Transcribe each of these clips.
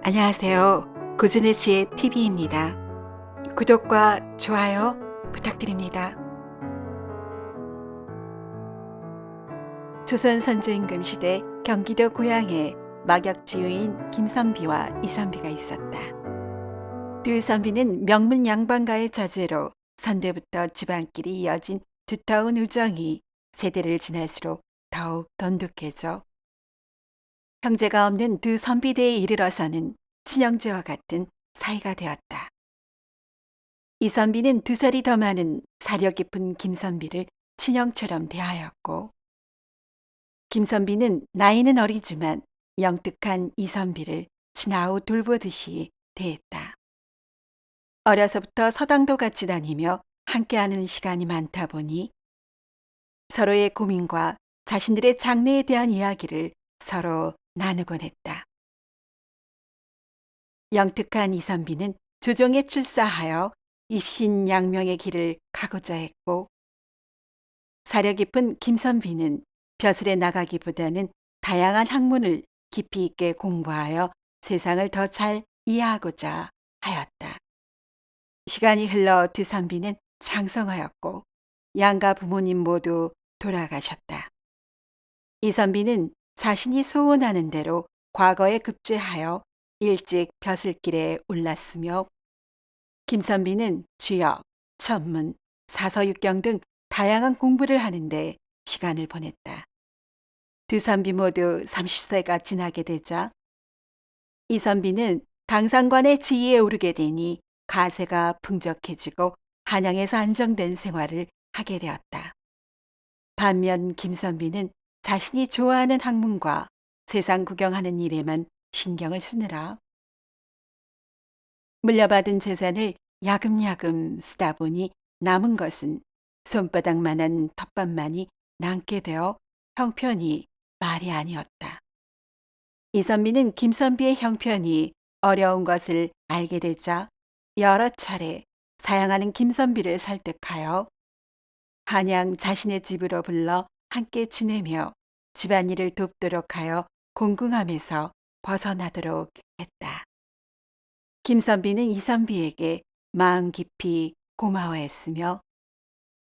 안녕하세요. 고준의 지혜 TV입니다. 구독과 좋아요 부탁드립니다. 조선 선조임금 시대 경기도 고양에 막역지유인 김선비와 이선비가 있었다. 두 선비는 명문 양반가의 자제로 선대부터 집안끼리 이어진 두터운 우정이 세대를 지날수록 더욱 돈독해져 형제가 없는 두 선비대에 이르러서는 친형제와 같은 사이가 되었다. 이선비는 2살이 더 많은 사려 깊은 김선비를 친형처럼 대하였고, 김선비는 나이는 어리지만 영특한 이선비를 친아우 돌보듯이 대했다. 어려서부터 서당도 같이 다니며 함께하는 시간이 많다 보니 서로의 고민과 자신들의 장래에 대한 이야기를 서로 나누곤 했다. 영특한 이선비는 조정에 출사하여 입신양명의 길을 가고자 했고, 사려 깊은 김선비는 벼슬에 나가기보다는 다양한 학문을 깊이 있게 공부하여 세상을 더 잘 이해하고자 하였다. 시간이 흘러 두 선비는 장성하였고 양가 부모님 모두 돌아가셨다. 이선비는 자신이 소원하는 대로 과거에 급제하여 일찍 벼슬길에 올랐으며, 김선비는 주역, 천문, 사서육경 등 다양한 공부를 하는데 시간을 보냈다. 두 선비 모두 30세가 지나게 되자 이선비는 당상관의 지위에 오르게 되니 가세가 풍족해지고 한양에서 안정된 생활을 하게 되었다. 반면 김선비는 자신이 좋아하는 학문과 세상 구경하는 일에만 신경을 쓰느라 물려받은 재산을 야금야금 쓰다 보니 남은 것은 손바닥만한 텃밭만이 남게 되어 형편이 말이 아니었다. 이선비는 김선비의 형편이 어려운 것을 알게 되자 여러 차례 사양하는 김선비를 설득하여 한양 자신의 집으로 불러 함께 지내며 집안일을 돕도록 하여 공궁함에서 벗어나도록 했다. 김선비는 이선비에게 마음 깊이 고마워했으며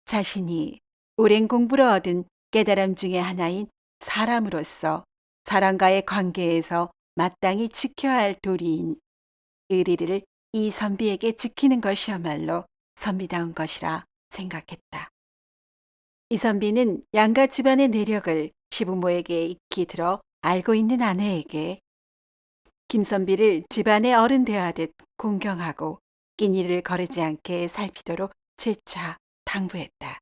자신이 오랜 공부로 얻은 깨달음 중의 하나인 사람으로서 사람과의 관계에서 마땅히 지켜야 할 도리인 의리를 이 선비에게 지키는 것이야말로 선비다운 것이라 생각했다. 이 선비는 양가 집안의 내력을 시부모에게 익히 들어 알고 있는 아내에게 김선비를 집안의 어른 대하듯 공경하고 끼니를 거르지 않게 살피도록 재차 당부했다.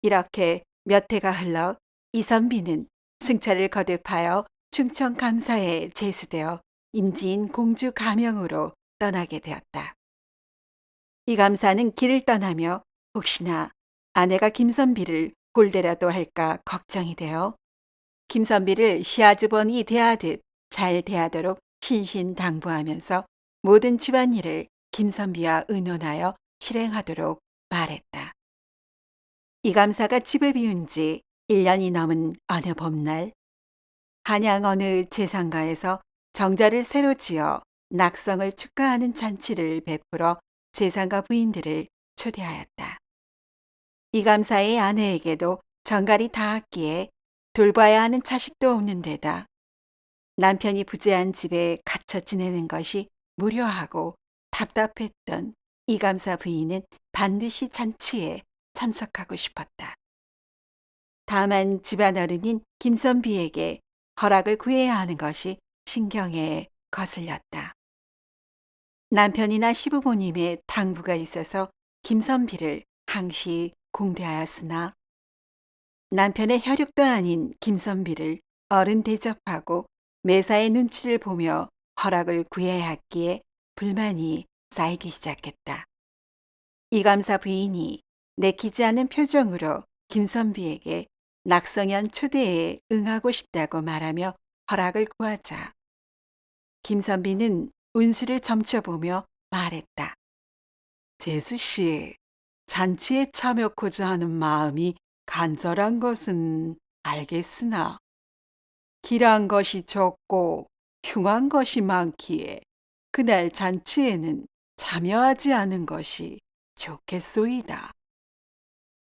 이렇게 몇 해가 흘러 이선비는 승차를 거듭하여 충청 감사에 제수되어 임지인 공주 가명으로 떠나게 되었다. 이 감사는 길을 떠나며 혹시나 아내가 김선비를 골대라도 할까 걱정이 되어 김선비를 시아주번이 대하듯 잘 대하도록 신신당부하면서 모든 집안일을 김선비와 의논하여 실행하도록 말했다. 이 감사가 집을 비운 지 1년이 넘은 어느 봄날, 한양 어느 제상가에서 정자를 새로 지어 낙성을 축하하는 잔치를 베풀어 제상가 부인들을 초대하였다. 이 감사의 아내에게도 정갈이 닿았기에 돌봐야 하는 자식도 없는 데다 남편이 부재한 집에 갇혀 지내는 것이 무료하고 답답했던 이 감사 부인은 반드시 잔치에 참석하고 싶었다. 다만 집안 어른인 김선비에게 허락을 구해야 하는 것이 신경에 거슬렸다. 남편이나 시부모님의 당부가 있어서 김선비를 항시 공대하였으나 남편의 혈육도 아닌 김선비를 어른 대접하고 매사의 눈치를 보며 허락을 구해야 했기에 불만이 쌓이기 시작했다. 이감사 부인이 내키지 않은 표정으로 김선비에게 낙성현 초대에 응하고 싶다고 말하며 허락을 구하자 김선비는 운수를 점쳐보며 말했다. 재수 씨, 잔치에 참여코자 하는 마음이 간절한 것은 알겠으나 길한 것이 적고 흉한 것이 많기에 그날 잔치에는 참여하지 않은 것이 좋겠소이다.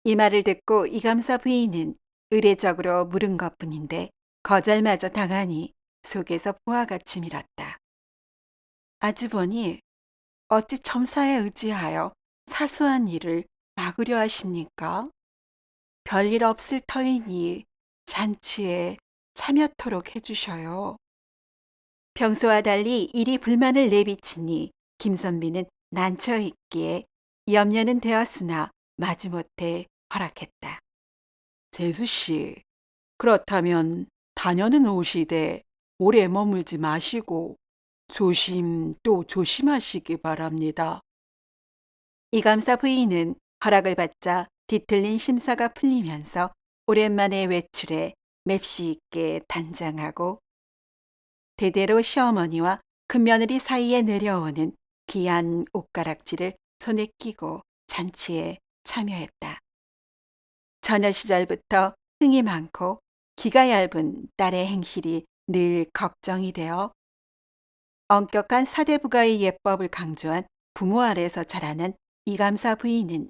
이 말을 듣고 이감사 부인은 의례적으로 물은 것뿐인데 거절마저 당하니 속에서 부하같이 밀었다. 아주버니, 어찌 첨사에 의지하여 사소한 일을 막으려 하십니까? 별일 없을 터이니 잔치에 참여토록 해주셔요. 평소와 달리 일이 불만을 내비치니 김선비는 난처 있기에 염려는 되었으나 마지못해 허락했다. 재수 씨, 그렇다면 다녀는 오시되 오래 머물지 마시고 조심 또 조심하시기 바랍니다. 이감사 부인은 허락을 받자 뒤틀린 심사가 풀리면서 오랜만에 외출에 맵시 있게 단장하고 대대로 시어머니와 큰며느리 사이에 내려오는 귀한 옷가락지를 손에 끼고 잔치에 참여했다. 처녀 시절부터 흥이 많고 기가 얇은 딸의 행실이 늘 걱정이 되어 엄격한 사대부가의 예법을 강조한 부모 아래서 자라는 이감사 부인은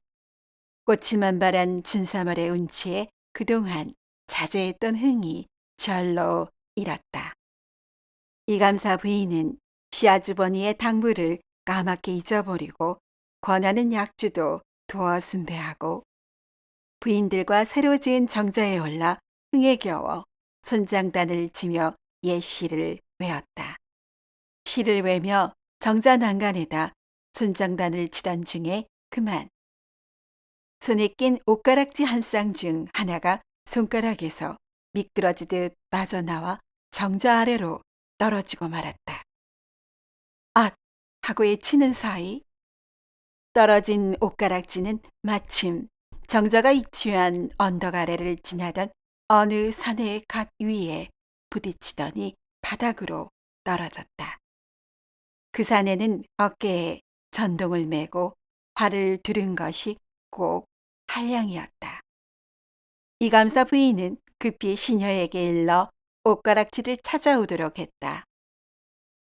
꽃이만발한 준사월의 운치에 그동안 자제했던 흥이 절로 잃었다. 이감사 부인은 시아주버니의 당부를 까맣게 잊어버리고 권하는 약주도 두어 숭배하고 부인들과 새로 지은 정자에 올라 흥에 겨워 손장단을 치며 옛 시를 외웠다. 시를 외며 정자 난간에다 손장단을 치던 중에 그만 손에 낀 옷가락지 한 쌍 중 하나가 손가락에서 미끄러지듯 빠져나와 정자 아래로 떨어지고 말았다. 앗! 하고의 치는 사이 떨어진 옷가락지는 마침 정자가 위치한 언덕 아래를 지나던 어느 산의 갓 위에 부딪히더니 바닥으로 떨어졌다. 그 산에는 어깨에 전동을 메고 활을 두른 것이 꼭 한량이었다. 이감사 부인은 급히 시녀에게 일러 옷가락지를 찾아오도록 했다.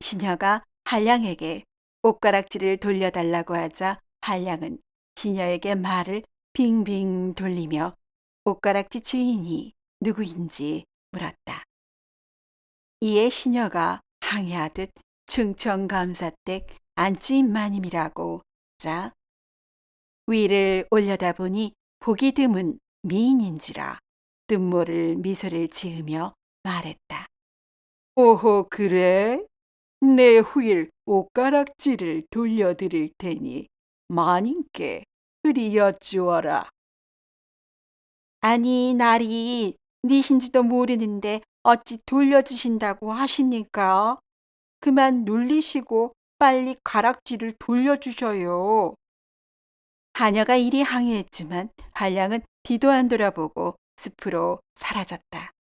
시녀가 한량에게 옷가락지를 돌려달라고 하자 한량은 시녀에게 말을 빙빙 돌리며 옷가락지 주인이 누구인지 물었다. 이에 시녀가 항해하듯 충청감사댁 안주인 마님이라고 하자 위를 올려다보니 보기 드문 미인인지라 뜻모를 미소를 지으며 말했다. 오호 그래? 내 후일 옷가락지를 돌려드릴 테니 마님께 그리 여쭈어라. 아니 날이 니신지도 모르는데 어찌 돌려주신다고 하십니까? 그만 눌리시고 빨리 가락지를 돌려주셔요. 하녀가 이리 항의했지만 한량은 뒤도 안 돌아보고 숲으로 사라졌다.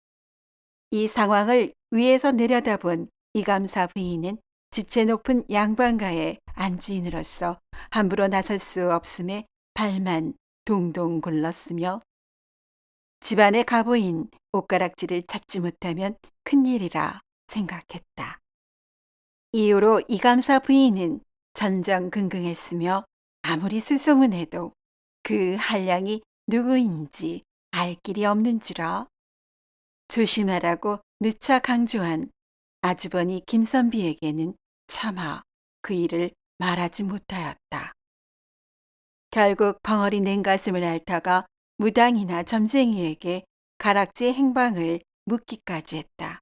이 상황을 위에서 내려다본 이감사 부인은 지체 높은 양반가의 안주인으로서 함부로 나설 수 없음에 발만 동동 굴렀으며 집안의 가보인 옷가락지를 찾지 못하면 큰일이라 생각했다. 이후로 이감사 부인은 전전긍긍했으며 아무리 수소문해도 그 한량이 누구인지 알 길이 없는지라 조심하라고 누차 강조한 아주버니 김선비에게는 차마 그 일을 말하지 못하였다. 결국 벙어리 냉가슴을 앓다가 무당이나 점쟁이에게 가락지의 행방을 묻기까지 했다.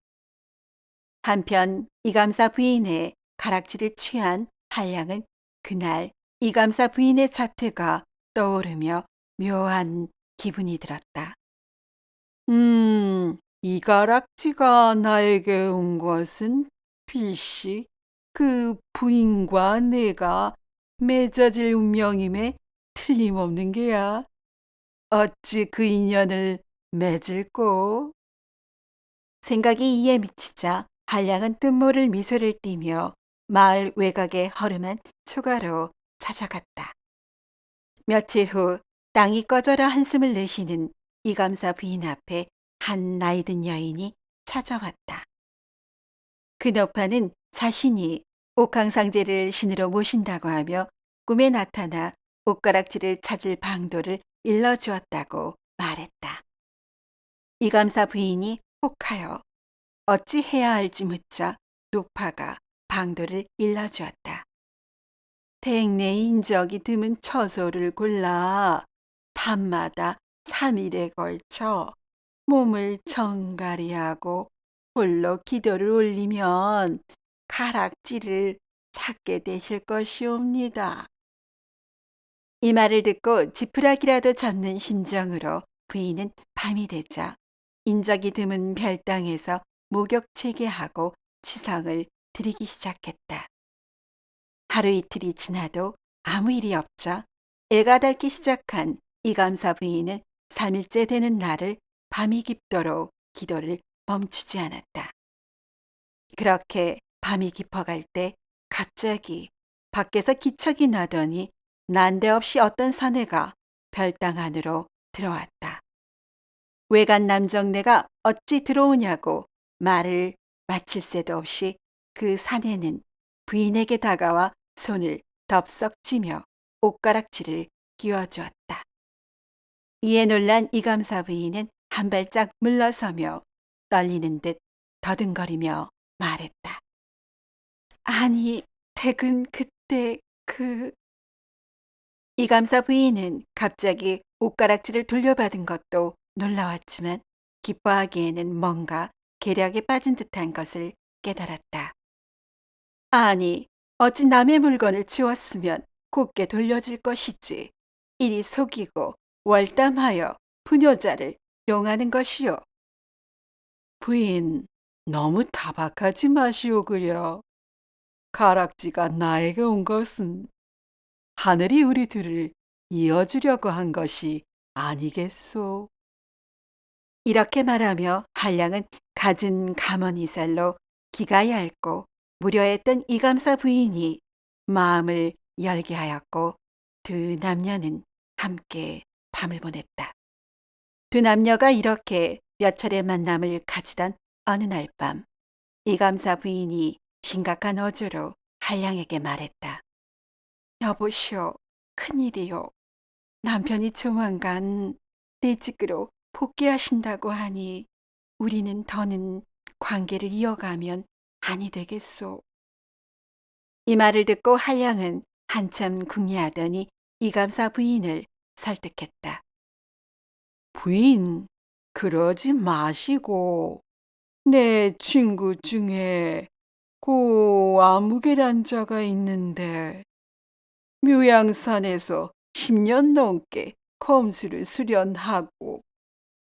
한편 이감사 부인의 가락지를 취한 한량은 그날 이감사 부인의 자태가 떠오르며 묘한 기분이 들었다. 이 가락지가 나에게 온 것은 필시 그 부인과 내가 맺어질 운명임에 틀림없는 게야. 어찌 그 인연을 맺을꼬? 생각이 이에 미치자 한량은 뜻모를 미소를 띠며 마을 외곽의 허름한 초가로 찾아갔다. 며칠 후 땅이 꺼져라 한숨을 내쉬는 이감사 부인 앞에 한 나이든 여인이 찾아왔다. 근업파는 자신이 옥황상제를 신으로 모신다고 하며 꿈에 나타나 옷가락질을 찾을 방도를 일러주었다고 말했다. 이감사 부인이 혹하여 어찌 해야 할지 묻자 록파가 방도를 일러주었다. 댁내 인적이 드문 처소를 골라 밤마다 3일에 걸쳐 몸을 정갈이하고 홀로 기도를 올리면 가락지를 찾게 되실 것이옵니다. 이 말을 듣고 지푸라기라도 잡는 심정으로 부인은 밤이 되자 인적이 드문 별당에서 목욕체계하고 치성을 드리기 시작했다. 하루 이틀이 지나도 아무 일이 없자 애가 닳기 시작한 이감사 부인은 3일째 되는 날을 밤이 깊도록 기도를 멈추지 않았다. 그렇게 밤이 깊어갈 때 갑자기 밖에서 기척이 나더니 난데없이 어떤 사내가 별당 안으로 들어왔다. 외간 남정네가 어찌 들어오냐고 말을 마칠 새도 없이 그 사내는 부인에게 다가와 손을 덥석 쥐며 옷가락질을 끼워주었다. 이에 놀란 이감사 부인은 한 발짝 물러서며 떨리는 듯 더듬거리며 말했다. 아니, 댁은 그때 이감사 부인은 갑자기 옷가락질을 돌려받은 것도 놀라웠지만 기뻐하기에는 뭔가 계략에 빠진 듯한 것을 깨달았다. 아니, 어찌 남의 물건을 치웠으면 곱게 돌려줄 것이지. 이리 속이고 월담하여 부녀자를 용하는 것이요. 부인, 너무 타박하지 마시오 그려. 가락지가 나에게 온 것은 하늘이 우리 둘을 이어주려고 한 것이 아니겠소. 이렇게 말하며 한량은 갖은 가머니살로 기가 얇고 무료했던 이감사 부인이 마음을 열게 하였고 두 남녀는 함께 밤을 보냈다. 두 남녀가 이렇게 몇 차례 만남을 가지던 어느 날 밤 이감사 부인이 심각한 어조로 한량에게 말했다. 여보시오, 큰일이요. 남편이 조만간 내 집으로 복귀하신다고 하니 우리는 더는 관계를 이어가면 아니 되겠소. 이 말을 듣고 한량은 한참 궁리하더니 이감사 부인을 설득했다. 부인, 그러지 마시고 내 친구 중에 고 아무개란 자가 있는데 묘양산에서 10년 넘게 검수를 수련하고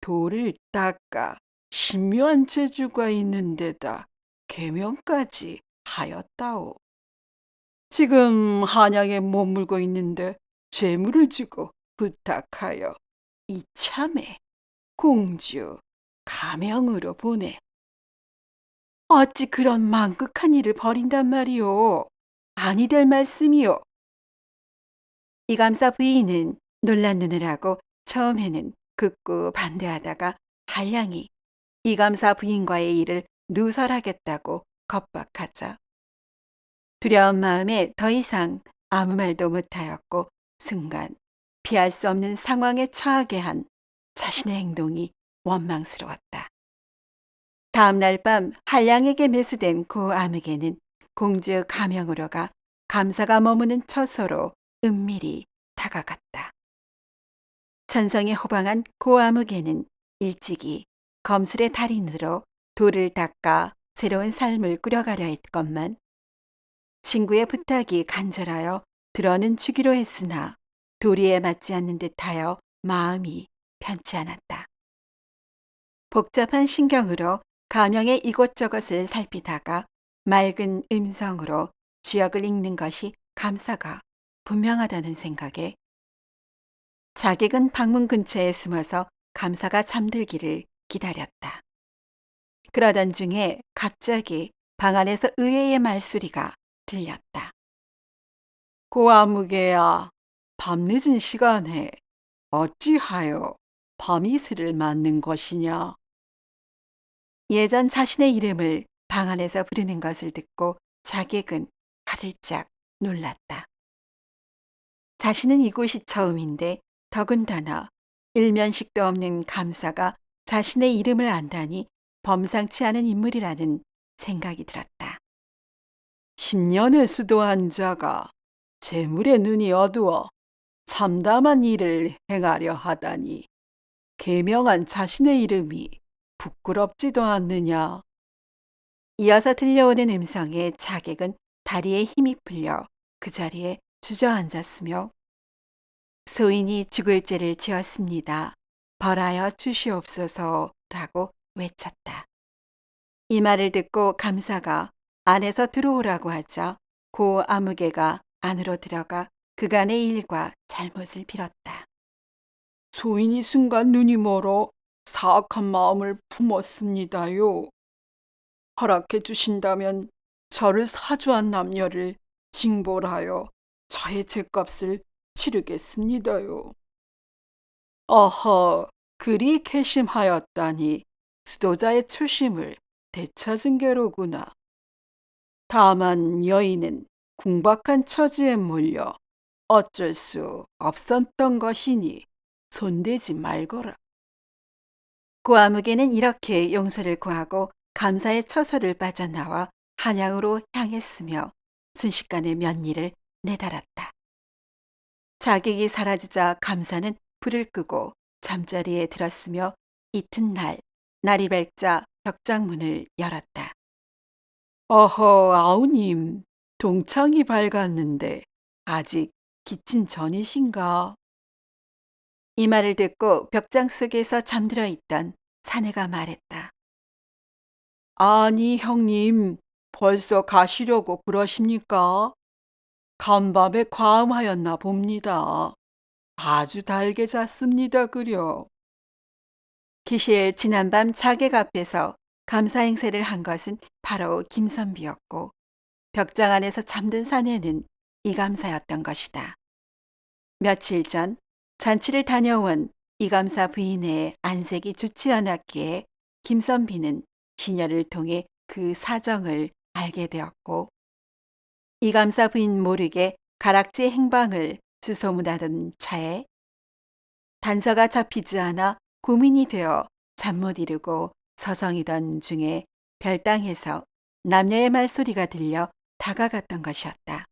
돌을 닦아 신묘한 재주가 있는 데다 계명까지 하였다오. 지금 한양에 머물고 있는데 재물을 주고 부탁하여 이참에 공주 가명으로 보내. 어찌 그런 망극한 일을 벌인단 말이오. 아니 될 말씀이오. 이감사 부인은 놀란 눈을 하고 처음에는 극구 반대하다가 한량이 이감사 부인과의 일을 누설하겠다고 겁박하자 두려운 마음에 더 이상 아무 말도 못하였고 순간 피할 수 없는 상황에 처하게 한 자신의 행동이 원망스러웠다. 다음 날 밤 한량에게 매수된 고 아무개는 공주 가명으로 가 감사가 머무는 처소로 은밀히 다가갔다. 천성에 호방한 고 아무개는 일찍이 검술의 달인으로 돌을 닦아 새로운 삶을 꾸려가려 했건만 친구의 부탁이 간절하여 들어는 주기로 했으나 도리에 맞지 않는 듯하여 마음이 편치 않았다. 복잡한 신경으로 가명의 이곳저곳을 살피다가 맑은 음성으로 주역을 읽는 것이 감사가 분명하다는 생각에 자객은 방문 근처에 숨어서 감사가 잠들기를 기다렸다. 그러던 중에 갑자기 방 안에서 의외의 말소리가 들렸다. 고아무개야, 밤늦은 시간에 어찌하여 밤이슬을 맞는 것이냐? 예전 자신의 이름을 방 안에서 부르는 것을 듣고 자객은 가들짝 놀랐다. 자신은 이곳이 처음인데 더군다나 일면식도 없는 감사가 자신의 이름을 안다니 범상치 않은 인물이라는 생각이 들었다. 10년을 수도한 자가 재물의 눈이 어두워 참담한 일을 행하려 하다니 계명한 자신의 이름이 부끄럽지도 않느냐. 이어서 들려오는 음성에 자객은 다리에 힘이 풀려 그 자리에 주저앉았으며 소인이 죽을 죄를 지었습니다. 벌하여 주시옵소서라고 외쳤다. 이 말을 듣고 감사가 안에서 들어오라고 하자 고 아무개가 안으로 들어가 그간의 일과 잘못을 빌었다. 소인이 순간 눈이 멀어 사악한 마음을 품었습니다요. 허락해 주신다면 저를 사주한 남녀를 징벌하여 저의 죄값을 치르겠습니다요. 어허, 그리 괘씸하였다니 수도자의 초심을 되찾은 게로구나. 다만 여인은 궁박한 처지에 몰려 어쩔 수 없었던 것이니 손대지 말거라. 고아무개는 이렇게 용서를 구하고 감사의 처소를 빠져나와 한양으로 향했으며 순식간에 면일을 내달았다. 자객이 사라지자 감사는 불을 끄고 잠자리에 들었으며 이튿날 날이 밝자 벽장문을 열었다. 어허, 아우님, 동창이 밝았는데 아직 기침 전이신가? 이 말을 듣고 벽장 속에서 잠들어 있던 사내가 말했다. 아니, 형님, 벌써 가시려고 그러십니까? 간밤에 과음하였나 봅니다. 아주 달게 잤습니다, 그려. 기실 지난밤 자객 앞에서 감사 행세를 한 것은 바로 김선비였고 벽장 안에서 잠든 사내는 이감사였던 것이다. 며칠 전 잔치를 다녀온 이감사 부인의 안색이 좋지 않았기에 김선비는 시녀를 통해 그 사정을 알게 되었고 이감사 부인 모르게 가락지의 행방을 수소문하던 차에 단서가 잡히지 않아 고민이 되어 잠 못 이루고 서성이던 중에 별당에서 남녀의 말소리가 들려 다가갔던 것이었다.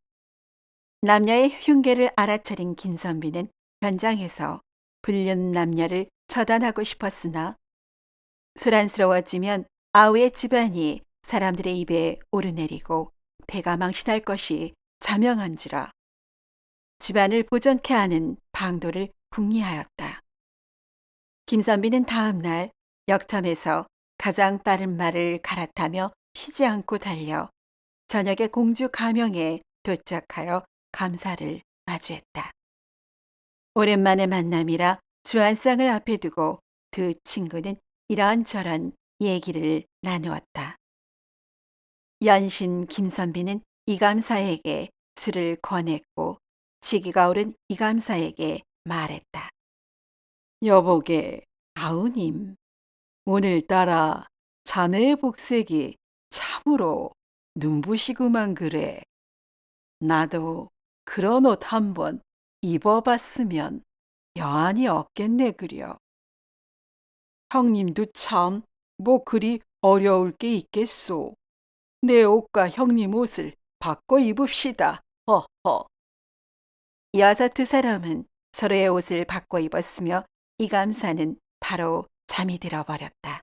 남녀의 흉계를 알아차린 김선비는 현장에서 불륜 남녀를 처단하고 싶었으나 소란스러워지면 아우의 집안이 사람들의 입에 오르내리고 배가 망신할 것이 자명한지라 집안을 보존케 하는 방도를 궁리하였다. 김선비는 다음 날 역참에서 가장 빠른 말을 갈아타며 쉬지 않고 달려 저녁에 공주 가명에 도착하여 감사를 마주했다. 오랜만에 만남이라 주안상을 앞에 두고 두 친구는 이런저런 얘기를 나누었다. 연신 김선비는 이감사에게 술을 권했고 치기가 오른 이감사에게 말했다. 여보게, 아우님, 오늘따라 자네의 복색이 참으로 눈부시구만 그래. 나도 그런 옷 한번 입어봤으면 여한이 없겠네 그려. 형님도 참 뭐 그리 어려울 게 있겠소. 내 옷과 형님 옷을 바꿔 입읍시다. 허허. 이어서 두 사람은 서로의 옷을 바꿔 입었으며 이감사는 바로 잠이 들어버렸다.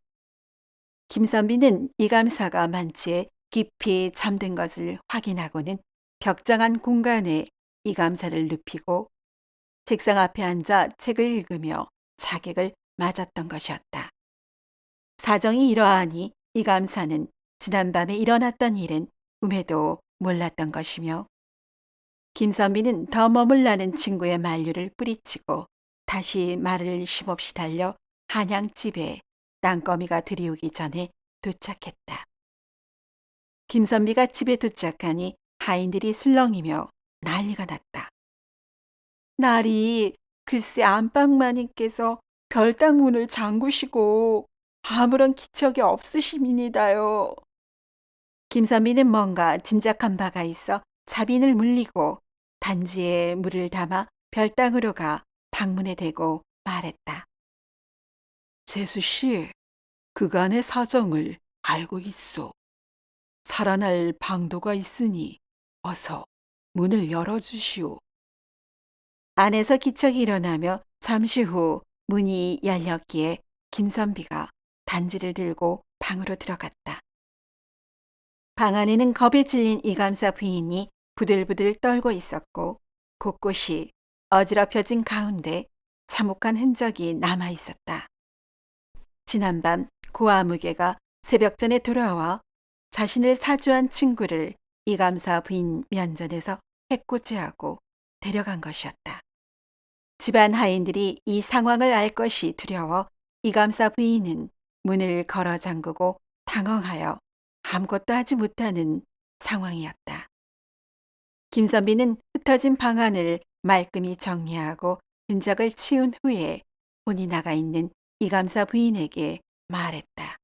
김선비는 이감사가 만취해 깊이 잠든 것을 확인하고는 벽장한 공간에 이감사를 눕히고 책상 앞에 앉아 책을 읽으며 자객을 맞았던 것이었다. 사정이 이러하니 이감사는 지난밤에 일어났던 일은 꿈에도 몰랐던 것이며 김선비는 더 머물라는 친구의 만류를 뿌리치고 다시 말을 쉼없이 달려 한양집에 땅거미가 들이오기 전에 도착했다. 김선비가 집에 도착하니 하인들이 술렁이며 난리가 났다. 날이 글쎄 안방마님께서 별당문을 잠그시고 아무런 기척이 없으십니다요. 김선비는 뭔가 짐작한 바가 있어 자빈을 물리고 단지에 물을 담아 별당으로 가 방문에 대고 말했다. 재수 씨, 그간의 사정을 알고 있소. 살아날 방도가 있으니 어서 문을 열어주시오. 안에서 기척이 일어나며 잠시 후 문이 열렸기에 김선비가 단지를 들고 방으로 들어갔다. 방 안에는 겁에 질린 이감사 부인이 부들부들 떨고 있었고 곳곳이 어지럽혀진 가운데 참혹한 흔적이 남아 있었다. 지난밤 고아무개가 새벽 전에 돌아와 자신을 사주한 친구를 이감사 부인 면전에서 해코지하고 데려간 것이었다. 집안 하인들이 이 상황을 알 것이 두려워 이감사 부인은 문을 걸어 잠그고 당황하여 아무것도 하지 못하는 상황이었다. 김선비는 흩어진 방안을 말끔히 정리하고 흔적을 치운 후에 혼이 나가 있는 이감사 부인에게 말했다.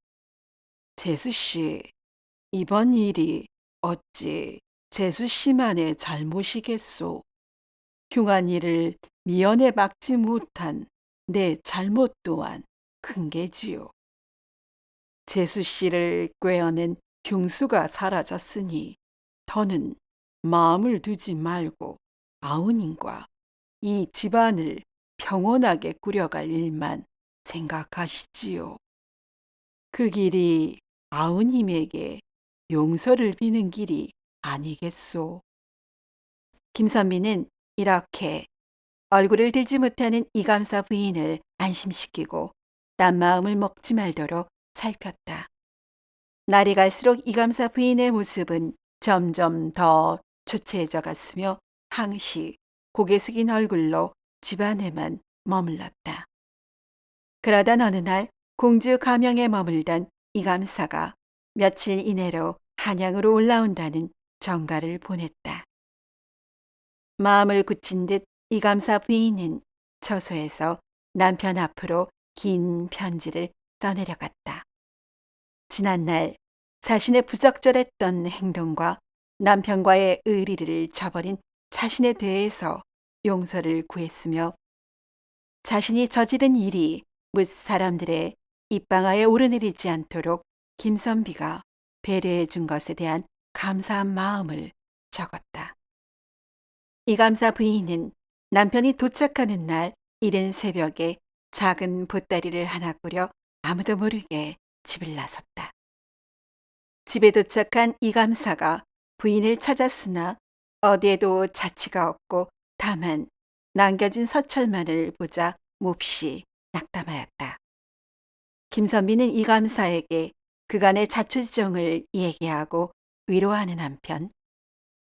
재수 씨, 이번 일이 어찌 재수 씨만의 잘못이겠소. 흉한 일을 미연에 막지 못한 내 잘못 또한 큰 게지요. 재수 씨를 꿰어낸 흉수가 사라졌으니 더는 마음을 두지 말고 아우님과 이 집안을 평온하게 꾸려갈 일만 생각하시지요. 그 길이 아우님에게 용서를 비는 길이 아니겠소. 김선비는 이렇게 얼굴을 들지 못하는 이감사 부인을 안심시키고 딴 마음을 먹지 말도록 살폈다. 날이 갈수록 이감사 부인의 모습은 점점 더 초췌해져 갔으며 항시 고개 숙인 얼굴로 집안에만 머물렀다. 그러던 어느 날 공주 가명에 머물던 이감사가 며칠 이내로 한양으로 올라온다는 정가를 보냈다. 마음을 굳힌 듯 이감사 부인은 처소에서 남편 앞으로 긴 편지를 써내려갔다. 지난날 자신의 부적절했던 행동과 남편과의 의리를 저버린 자신에 대해서 용서를 구했으며 자신이 저지른 일이 뭇 사람들의 입방아에 오르내리지 않도록 김선비가 배려해 준 것에 대한 감사한 마음을 적었다. 이감사 부인은 남편이 도착하는 날 이른 새벽에 작은 보따리를 하나 꾸려 아무도 모르게 집을 나섰다. 집에 도착한 이감사가 부인을 찾았으나 어디에도 자취가 없고 다만 남겨진 서철만을 보자 몹시 낙담하였다. 김선비는 이감사에게 그간의 자초지종을 얘기하고 위로하는 한편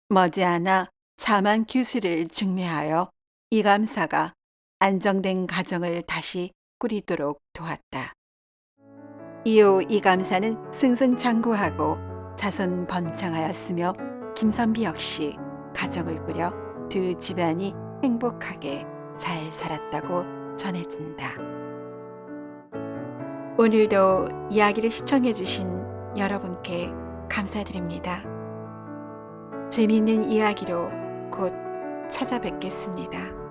머지않아 차만 규수를 중매하여 이감사가 안정된 가정을 다시 꾸리도록 도왔다. 이후 이감사는 승승장구하고 자손 번창하였으며 김선비 역시 가정을 꾸려 두 집안이 행복하게 잘 살았다고 전해진다. 오늘도 이야기를 시청해 주신 여러분께 감사드립니다. 재미있는 이야기로 곧 찾아뵙겠습니다.